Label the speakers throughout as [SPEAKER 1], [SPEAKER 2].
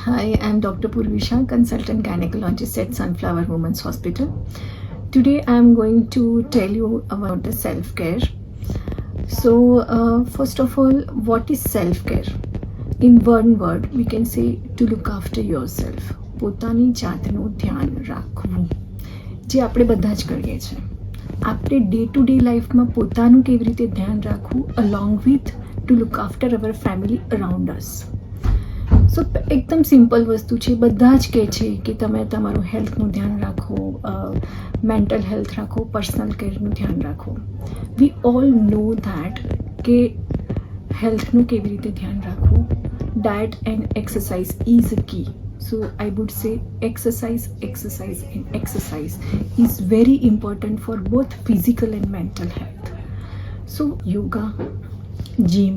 [SPEAKER 1] Hi, I'm Dr. Purvisha, consultant gynecologist at Sunflower Women's Hospital. Today I'm going to tell you about the self-care. So, first of all, what is self-care? In one word, we can say to look after yourself. પોતાની જાતનું ધ્યાન રાખવું જે આપણે બધા જ કરીએ છીએ. આપણે ડે ટુ ડે લાઈફમાં પોતાનું કેવી રીતે ધ્યાન રાખવું along with to look after our family around us. So એકદમ સિમ્પલ વસ્તુ છે. બધા જ કહે છે કે તમે તમારું હેલ્થનું ધ્યાન રાખો, મેન્ટલ હેલ્થ રાખો, પર્સનલ કેરનું ધ્યાન રાખો. વી ઓલ નો ધેટ કે હેલ્થનું કેવી રીતે ધ્યાન રાખવું. Diet and exercise is a key. So I would say exercise and exercise is very important for both physical and mental health. So yoga, gym,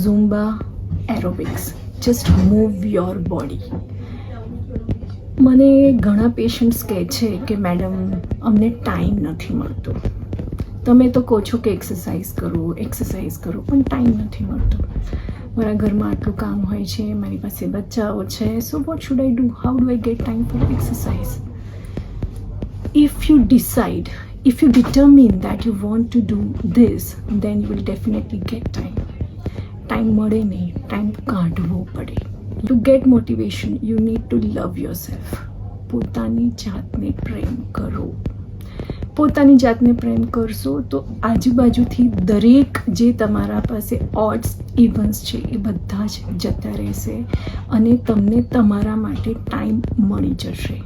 [SPEAKER 1] Zumba, aerobics, just move your body. મને ઘણા patients કહે છે કે madam અમને time નથી મળતો. તમે તો કહો છો કે એક્સરસાઇઝ કરો પણ ટાઈમ નથી મળતો. મારા ઘરમાં આટલું કામ હોય છે, મારી પાસે બચ્ચાઓ છે. So what should I do? How do I get time for exercise? If you decide, if you determine that you want to do this, then you will definitely get time. Time મળે નહીં, time કાઢવો પડે. To get motivation you need to love yourself. પોતાની જાતને પ્રેમ કરો. પોતાની જાતને પ્રેમ કરશો તો આજુબાજુથી દરેક જે તમારા પાસે ઓડ્સ ઇવન્સ છે એ બધા જ જતા રહેશે અને તમને તમારા માટે ટાઈમ મળી જશે.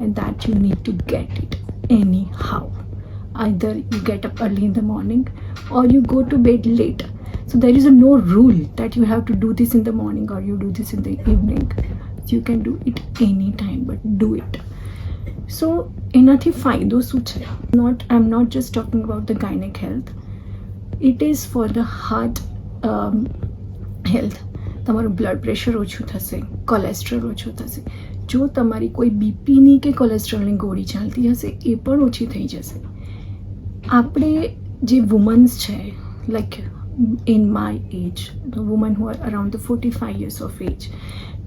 [SPEAKER 1] And that you need to get it anyhow. Either you get up early in the morning or you go to bed late. So there is a no rule that you have to do this in the morning or you do this in the evening. You can do it any time, but do it. So એનાથી ફાયદો શું છે? I am not just talking about the gynaec health. It is for the heart health. તમારું blood pressure ઓછું થશે, cholesterol ઓછું થશે. જો તમારી કોઈ બીપીની કે કોલેસ્ટ્રોલની ગોળી ચાલતી હશે એ પણ ઓછી થઈ જશે. આપણે જે વુમન્સ છે, like in my age, the women who are around the 45 years of age,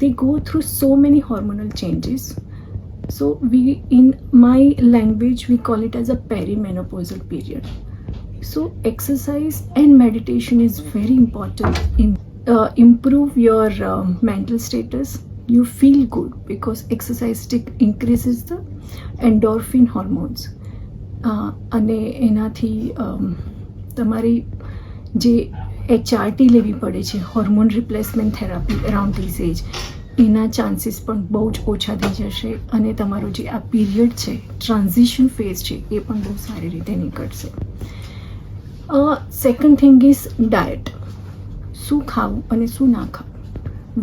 [SPEAKER 1] they go through so many hormonal changes. So we, in my language, we call it as a perimenopausal period. So exercise and meditation is very important in improve your mental status. You feel good because exercise increases the endorphin hormones. અને એનાથી તમારી જે HRT લેવી પડે છે, hormone replacement therapy, around this age, એના chances પણ બહુ જ ઓછા થઈ જશે અને તમારો જે આ પીરિયડ છે, ટ્રાન્ઝિશન ફેઝ છે, એ પણ બહુ સારી રીતે નીકળશે. Second thing is diet. શું ખાવું અને શું ના ખાવું.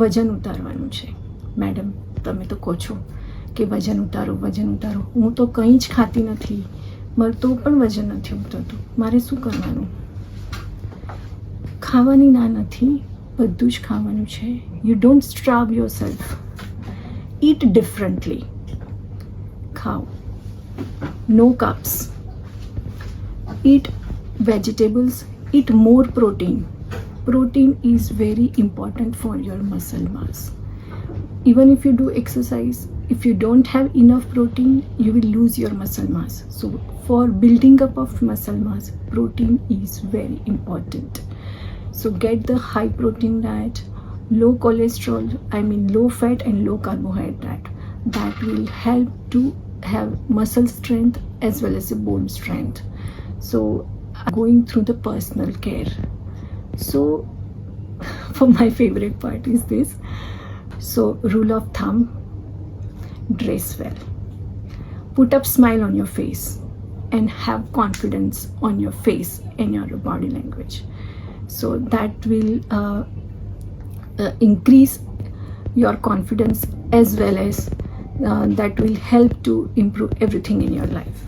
[SPEAKER 1] વજન ઉતારવાનું છે. મેડમ તમે તો કહો છો કે વજન ઉતારો. હું તો કંઈ જ ખાતી નથી, મારે તો પણ વજન નથી ઉતરતું. મારે શું કરવાનું? ખાવાની ના નથી, બધું જ ખાવાનું છે. You don't starve yourself. Eat differently. ખાઓ. No carbs. Eat vegetables. Eat more protein. Protein is very important for your muscle mass. Even if you do exercise, if you don't have enough protein, you will lose your muscle mass. So for building up of muscle mass, protein is very important. So get the high protein diet, low cholesterol, low fat and low carbohydrate. That will help to have muscle strength as well as a bone strength. So going through the personal care. So for my favorite part is this. So rule of thumb, dress well, put up smile on your face and have confidence on your face and your body language. So that will increase your confidence as well as that will help to improve everything in your life.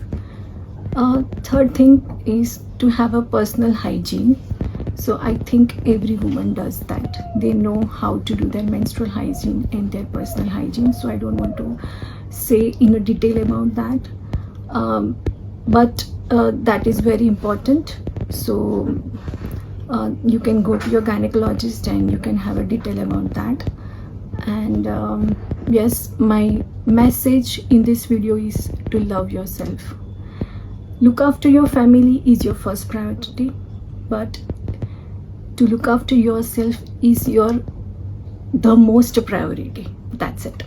[SPEAKER 1] Third thing is to have a personal hygiene. So I think every woman does that. They know how to do their menstrual hygiene and their personal hygiene. So I don't want to say in a detail about that. But that is very important. So you can go to your gynecologist and you can have a detail about that. And yes, my message in this video is to love yourself. Look after your family is your first priority, but to look after yourself is the most priority. That's it.